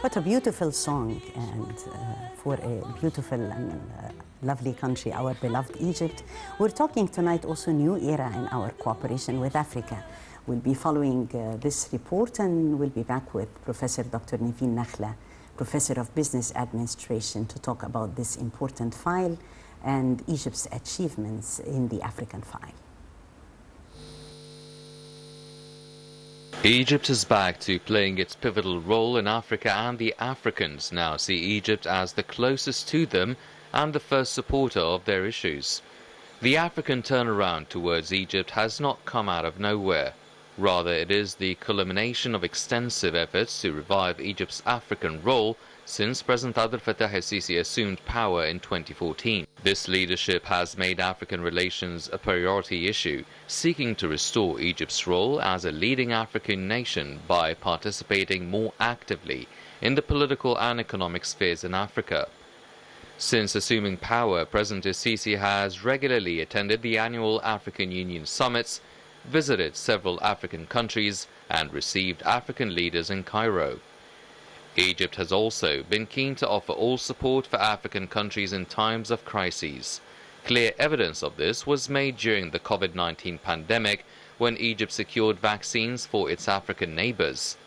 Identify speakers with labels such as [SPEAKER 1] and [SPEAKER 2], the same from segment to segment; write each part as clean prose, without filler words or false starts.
[SPEAKER 1] What a beautiful song, and for a beautiful and lovely country, our beloved Egypt. We're talking tonight also new era in our cooperation with Africa. We'll be following this report, and we'll be back with Professor Dr. Nevine Nakhla, Professor of Business Administration, to talk about this important file and Egypt's achievements in the African file.
[SPEAKER 2] Egypt is back to playing its pivotal role in Africa, and the Africans now see Egypt as the closest to them and the first supporter of their issues. The African turnaround towards Egypt has not come out of nowhere. Rather, it is the culmination of extensive efforts to revive Egypt's African role since President Abdel Fattah el-Sisi assumed power in 2014. This leadership has made African relations a priority issue, seeking to restore Egypt's role as a leading African nation by participating more actively in the political and economic spheres in Africa. Since assuming power, President el-Sisi has regularly attended the annual African Union summits, visited several African countries, and received African leaders in Cairo. Egypt has also been keen to offer all support for African countries in times of crises. Clear evidence of this was made during the COVID-19 pandemic, when Egypt secured vaccines for its African neighbors.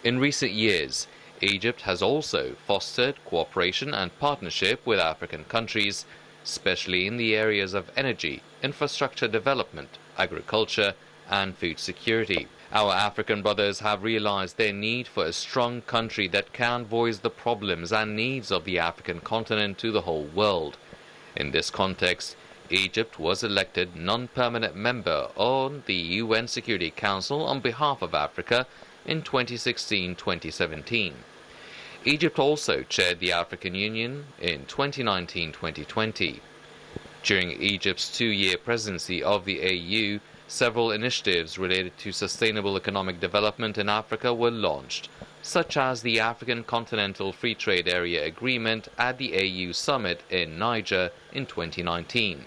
[SPEAKER 2] In recent years, Egypt has also fostered cooperation and partnership with African countries, especially in the areas of energy, infrastructure development, agriculture, and food security. Our African brothers have realized their need for a strong country that can voice the problems and needs of the African continent to the whole world. In this context, Egypt was elected non-permanent member on the UN Security Council on behalf of Africa in 2016-2017. Egypt also chaired the African Union in 2019-2020. During Egypt's two-year presidency of the AU, several initiatives related to sustainable economic development in Africa were launched, such as the African Continental Free Trade Area Agreement at the AU Summit in Niger in 2019.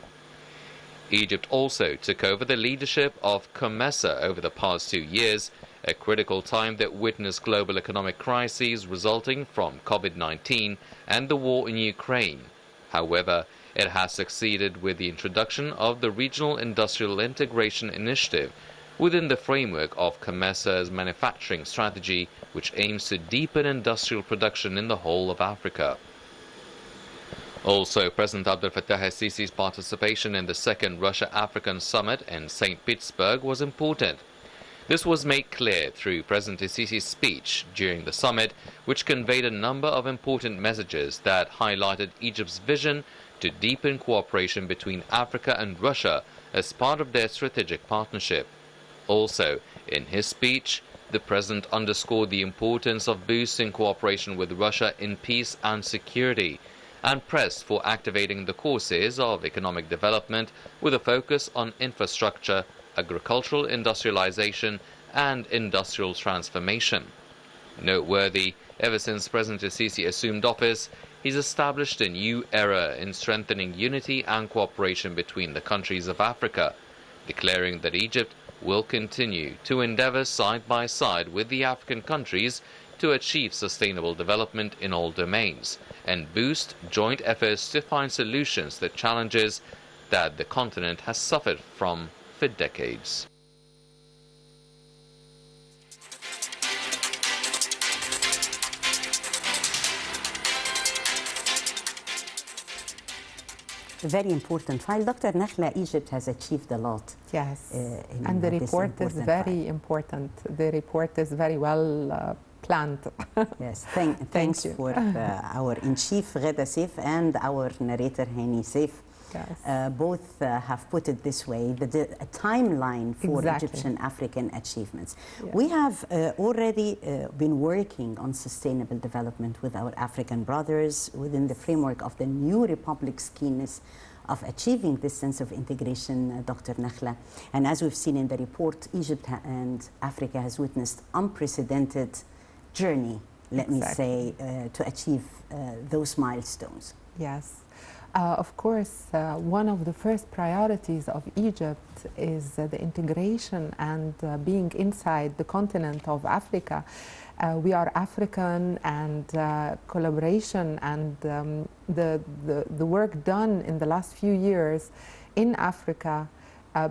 [SPEAKER 2] Egypt also took over the leadership of COMESA over the past 2 years, a critical time that witnessed global economic crises resulting from COVID-19 and the war in Ukraine. However, it has succeeded with the introduction of the Regional Industrial Integration Initiative within the framework of COMESA's manufacturing strategy, which aims to deepen industrial production in the whole of Africa. Also, President Abdel Fattah el-Sisi's participation in the second Russia-African Summit in St. Petersburg was important. This was made clear through President el-Sisi's speech during the summit, which conveyed a number of important messages that highlighted Egypt's vision to deepen cooperation between Africa and Russia as part of their strategic partnership. Also, in his speech, the President underscored the importance of boosting cooperation with Russia in peace and security, and pressed for activating the courses of economic development with a focus on infrastructure, agricultural industrialization, and industrial transformation. Noteworthy, ever since President el-Sisi assumed office, he's established a new era in strengthening unity and cooperation between the countries of Africa, declaring that Egypt will continue to endeavor side by side with the African countries to achieve sustainable development in all domains and boost joint efforts to find solutions to challenges that the continent has suffered from for decades.
[SPEAKER 1] A very important file. Dr. Nakhla, Egypt has achieved a lot.
[SPEAKER 3] Yes, and the report is very important. The report is very well planned.
[SPEAKER 1] Yes, thanks for our in-chief Ghada Saif and our narrator Hani Saif.
[SPEAKER 3] Yes.
[SPEAKER 1] Both have put it this way, a timeline for Egyptian African achievements. Yes. We have already been working on sustainable development with our African brothers within the framework of the new republic's keenness of achieving this sense of integration, Dr. Nakhla. And as we've seen in the report, Egypt and Africa has witnessed unprecedented journey, let me say, to achieve those milestones.
[SPEAKER 3] Yes. Of course, one of the first priorities of Egypt is the integration and being inside the continent of Africa. We are African, and collaboration and the work done in the last few years in Africa,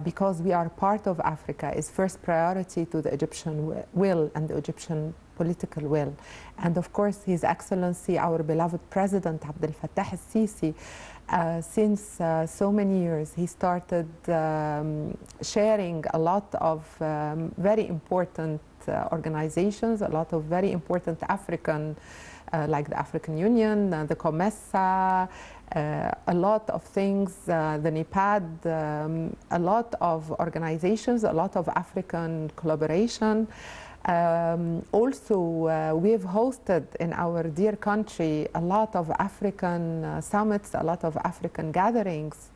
[SPEAKER 3] because we are part of Africa, is first priority to the Egyptian will and the Egyptian political will. And of course, His Excellency, our beloved President Abdel Fattah al-Sisi, since so many years, he started sharing a lot of very important organizations, a lot of very important African, like the African Union, the COMESA, a lot of things, the NEPAD, a lot of organizations, a lot of African collaboration. Also, we've hosted in our dear country a lot of African summits, a lot of African gatherings.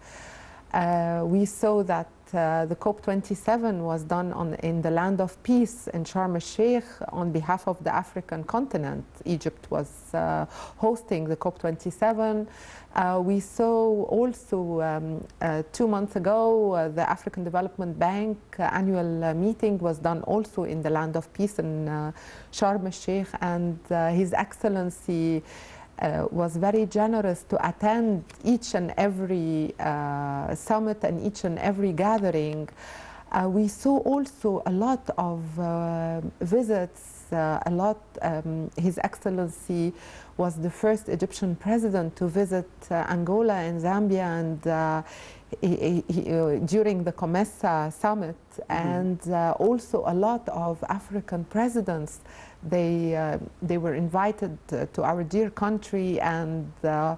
[SPEAKER 3] We saw that the COP27 was done in the land of peace in Sharm el-Sheikh on behalf of the African continent. Egypt was hosting the COP27. We saw also 2 months ago the African Development Bank annual meeting was done also in the land of peace in Sharm el-Sheikh, and His Excellency was very generous to attend each and every summit and each and every gathering. We saw also a lot of visits, His Excellency was the first Egyptian president to visit Angola and Zambia, and during the COMESA summit, and also a lot of African presidents. They were invited to our dear country, and a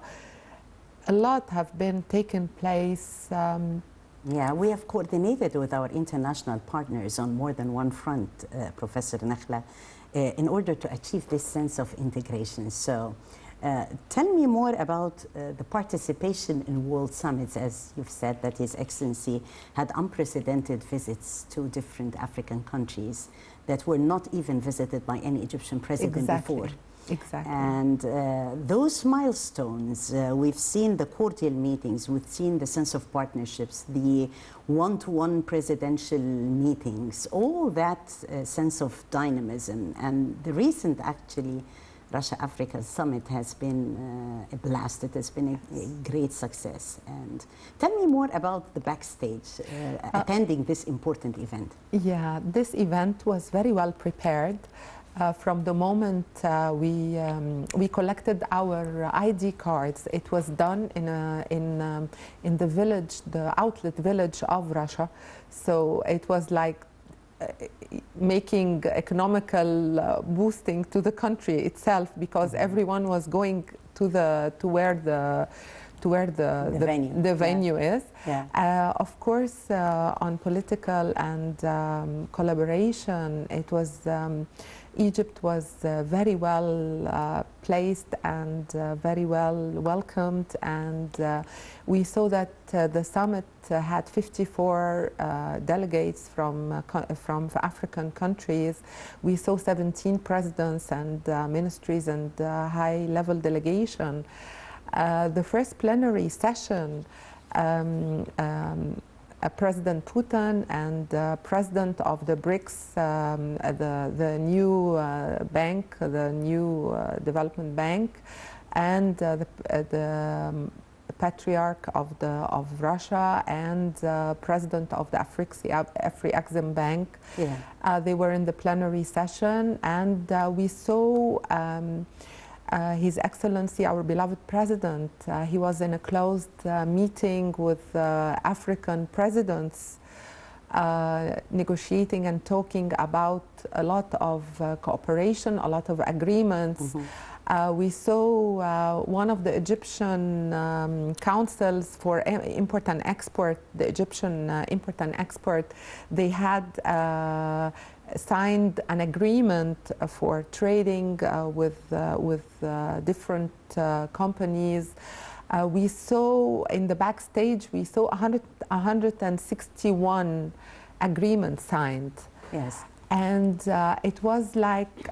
[SPEAKER 3] lot have been taken place.
[SPEAKER 1] Yeah, we have coordinated with our international partners on more than one front, Professor Nakhla, in order to achieve this sense of integration. So tell me more about the participation in world summits. As you've said, that His Excellency had unprecedented visits to different African countries that were not even visited by any Egyptian president before.
[SPEAKER 3] Exactly.
[SPEAKER 1] And those milestones, we've seen the cordial meetings, we've seen the sense of partnerships, the one-to-one presidential meetings, all that sense of dynamism. And the recent, actually, Russia-Africa summit has been a blast. It has been a great success. And tell me more about the backstage attending this important event.
[SPEAKER 3] Yeah, this event was very well prepared. From the moment we collected our ID cards, it was done in the village, the outlet village of Russia. So it was like making economical boosting to the country itself, because everyone was going to where the venue is. Yeah. Of course, on political and collaboration, it was Egypt was very well placed and very well welcomed, and we saw that the summit had 54 delegates from African countries. We saw 17 presidents and ministries and high-level delegation. The first plenary session, President Putin and President of the BRICS, the new bank, the new development bank, and the Patriarch of Russia and President of the Afri-Exim Bank. Yeah. They were in the plenary session, and we saw His Excellency, our beloved President. He was in a closed meeting with African presidents, negotiating and talking about a lot of cooperation, a lot of agreements. We saw one of the Egyptian councils for import and export, the Egyptian import and export, they had signed an agreement for trading with different companies. We saw in the backstage, we saw 161 agreements signed.
[SPEAKER 1] Yes.
[SPEAKER 3] And it was like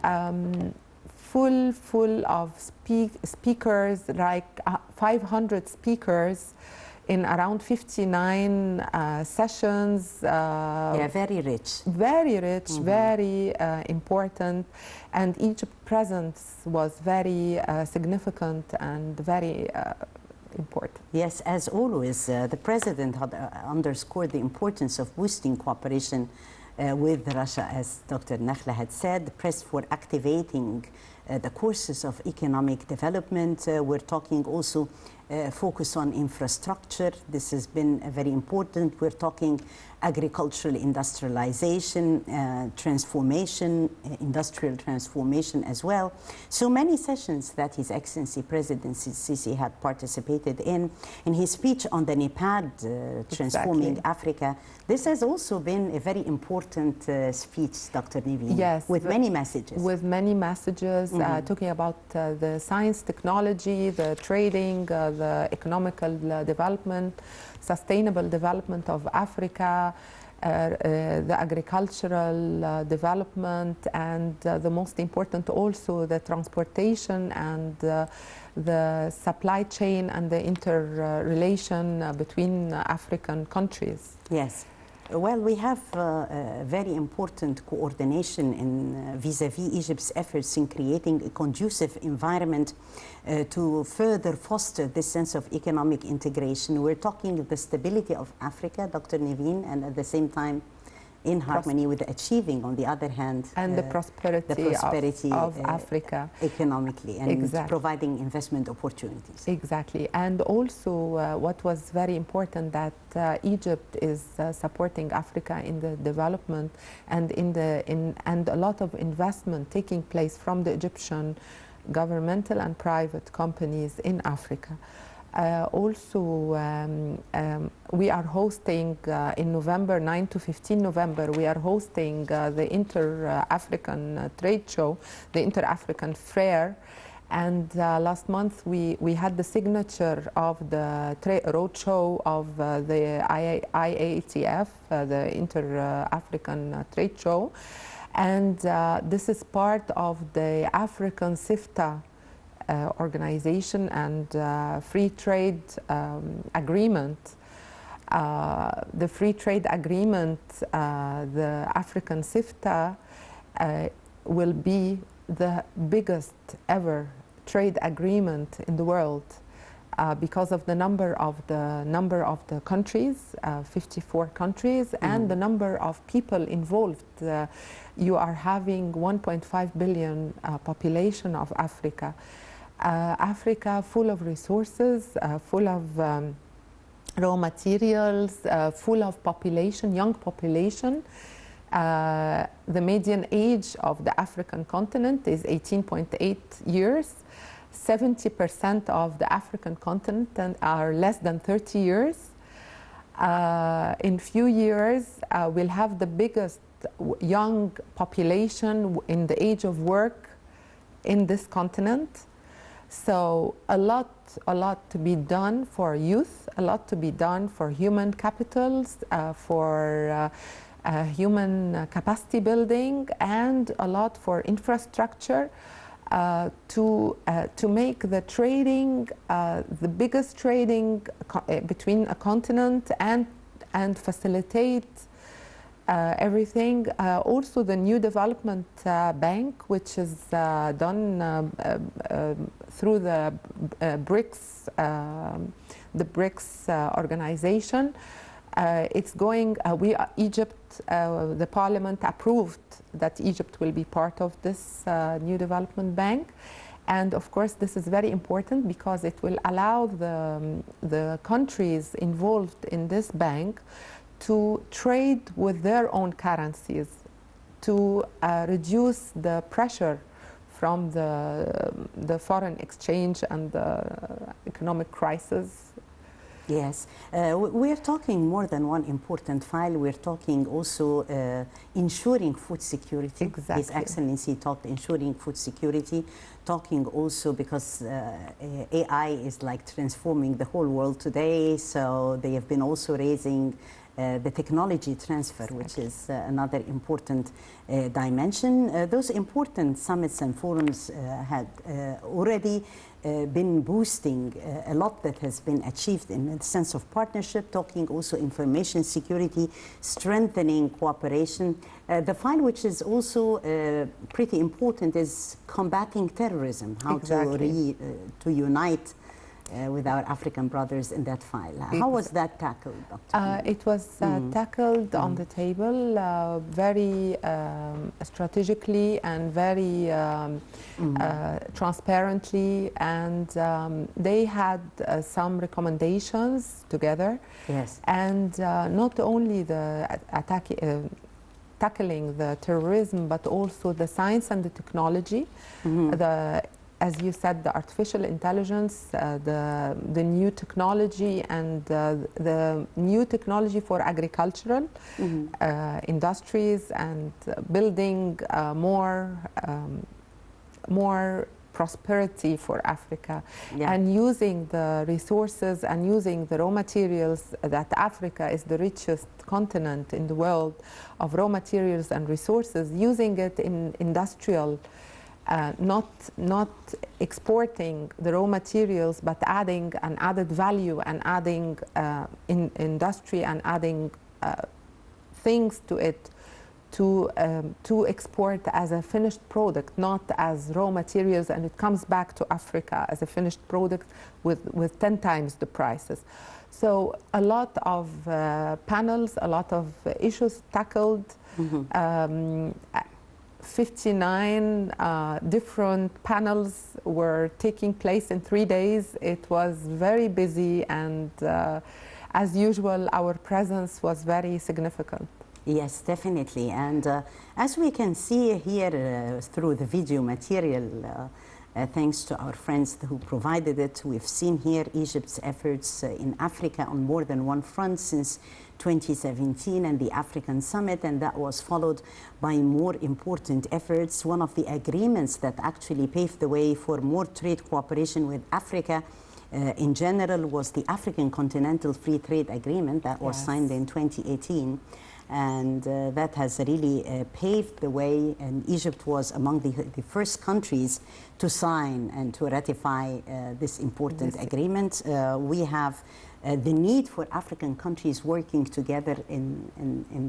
[SPEAKER 3] full of speakers, like 500 speakers in around 59 sessions.
[SPEAKER 1] Yeah, very rich.
[SPEAKER 3] Very rich, very important, and each presence was very significant and very important.
[SPEAKER 1] Yes, as always, the President had underscored the importance of boosting cooperation with Russia, as Dr. Nakhla had said, pressed for activating the courses of economic development. We're talking also focus on infrastructure. This has been very important. We're talking agricultural industrialization, transformation, industrial transformation as well. So many sessions that His Excellency President Sisi had participated in. In his speech on the NEPAD, Transforming Africa, this has also been a very important speech, Dr. Nevine.
[SPEAKER 3] Yes.
[SPEAKER 1] With many messages.
[SPEAKER 3] With many messages, talking about the science, technology, the trading, the economical development, sustainable development of Africa, the agricultural development, and the most important also the transportation and the supply chain and the interrelation between African countries.
[SPEAKER 1] Yes. Well, we have very important coordination in vis-à-vis Egypt's efforts in creating a conducive environment to further foster this sense of economic integration. We're talking the stability of Africa, Dr. Nevine, and at the same time in harmony with achieving, on the other hand,
[SPEAKER 3] and the prosperity of Africa
[SPEAKER 1] economically, and providing investment opportunities.
[SPEAKER 3] Exactly, and also what was very important that Egypt is supporting Africa in the development and and a lot of investment taking place from the Egyptian governmental and private companies in Africa. We are hosting in November, 9 to 15 November, we are hosting the Inter-African Trade Show, the Inter-African Fair. And last month we had the signature of the road show of the IATF, the Inter-African Trade Show. And this is part of the African SIFTA organization and free trade agreement. The free trade agreement, the African SIFTA, will be the biggest ever trade agreement in the world because of the number of the countries, 54 countries, and the number of people involved. You are having 1.5 billion population of Africa. Africa full of resources, full of raw materials, full of population, young population. The median age of the African continent is 18.8 years. 70% of the African continent are less than 30 years. In few years, we'll have the biggest young population in the age of work in this continent. So a lot to be done for youth, a lot to be done for human capitals, for human capacity building, and a lot for infrastructure to make the trading the biggest trading between a continent and facilitate everything. Also the new development bank, which is done through the BRICS organization. It's going, Egypt, the parliament approved that Egypt will be part of this new development bank. And of course, this is very important because it will allow the countries involved in this bank to trade with their own currencies, to reduce the pressure from the foreign exchange and the economic crisis.
[SPEAKER 1] Yes, we're talking more than one important file. We're talking also ensuring food security.
[SPEAKER 3] Exactly.
[SPEAKER 1] His Excellency talked ensuring food security, talking also because AI is like transforming the whole world today. So they have been also raising the technology transfer, which is another important dimension. Those important summits and forums had already been boosting a lot that has been achieved in the sense of partnership, talking also information security, strengthening cooperation. The file which is also pretty important is combating terrorism, how to unite with our African brothers in that file. How was that tackled, Dr.
[SPEAKER 3] It was tackled on the table very strategically and very transparently, and they had some recommendations together.
[SPEAKER 1] Yes.
[SPEAKER 3] And not only the tackling the terrorism, but also the science and the technology, as you said, the artificial intelligence, the new technology, and the new technology for agricultural industries, and building more prosperity for Africa, and using the resources and using the raw materials that Africa is the richest continent in the world of raw materials and resources, using it in industrial. Not exporting the raw materials, but adding an added value and adding in industry and adding things to it to export as a finished product, not as raw materials, and it comes back to Africa as a finished product with 10 times the prices. So a lot of panels, a lot of issues tackled. 59 different panels were taking place in 3 days. It was very busy, and as usual, our presence was very significant.
[SPEAKER 1] Yes, definitely. And as we can see here through the video material, thanks to our friends who provided it, we've seen here Egypt's efforts in Africa on more than one front since 2017 and the African Summit, and that was followed by more important efforts. One of the agreements that actually paved the way for more trade cooperation with Africa in general was the African Continental Free Trade Agreement that was signed in 2018. And that has really paved the way, and Egypt was among the first countries to sign and to ratify this important agreement. We have the need for African countries working together in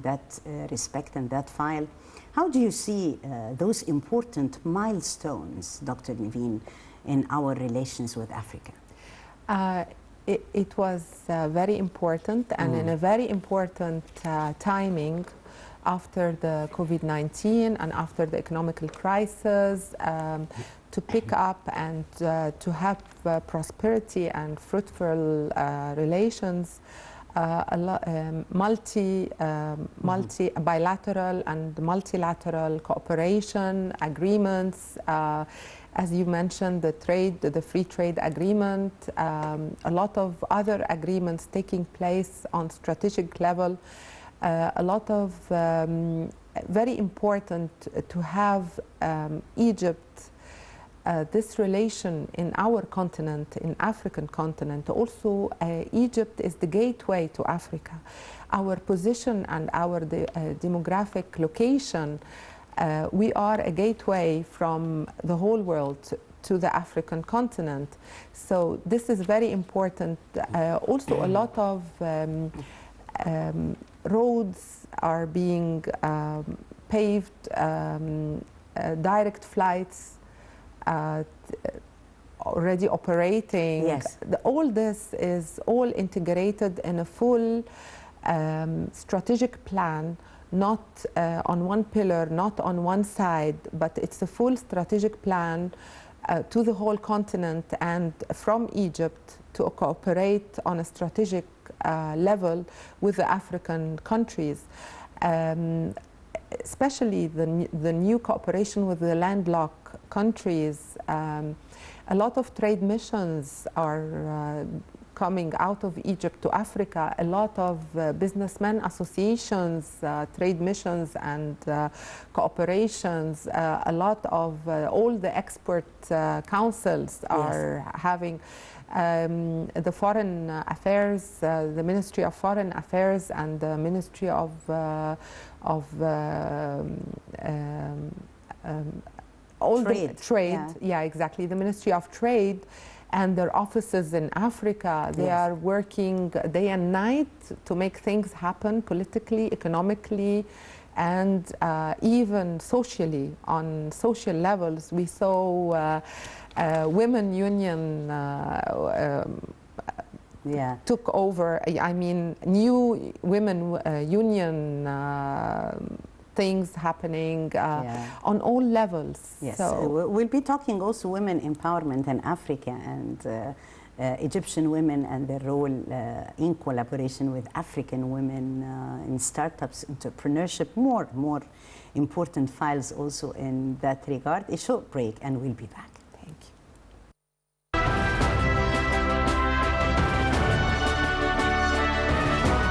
[SPEAKER 1] that respect and that file. How do you see those important milestones, Dr. Nevine, in our relations with Africa?
[SPEAKER 3] It was very important, and in a very important timing after the COVID-19 and after the economical crisis, to pick up and to have prosperity and fruitful relations, bilateral and multilateral cooperation agreements. As you mentioned, the free trade agreement, a lot of other agreements taking place on strategic level, a lot of very important to have Egypt, this relation in our continent, in African continent. Also, Egypt is the gateway to Africa. Our position and our demographic location, we are a gateway from the whole world to the African continent. So this is very important. Also, a lot of roads are being paved, direct flights already operating.
[SPEAKER 1] Yes.
[SPEAKER 3] All this is all integrated in a full strategic plan, not on one pillar, not on one side, but it's a full strategic plan to the whole continent and from Egypt to cooperate on a strategic level with the African countries. Especially the new cooperation with the landlocked countries. A lot of trade missions are coming out of Egypt to Africa, a lot of businessmen associations, trade missions and cooperations, a lot of all the export councils are having the Foreign Affairs, the Ministry of Foreign Affairs and the Ministry of all
[SPEAKER 1] Trade.
[SPEAKER 3] the trade, yeah, exactly. The Ministry of Trade and their offices in Africa, they are working day and night to make things happen politically, economically, and even socially. On social levels, we saw women union took over. I mean, new women union things happening on all levels.
[SPEAKER 1] Yes,
[SPEAKER 3] so
[SPEAKER 1] we'll be talking also women empowerment in Africa and Egyptian women and their role in collaboration with African women in startups, entrepreneurship, more important files also in that regard. A short break and we'll be back.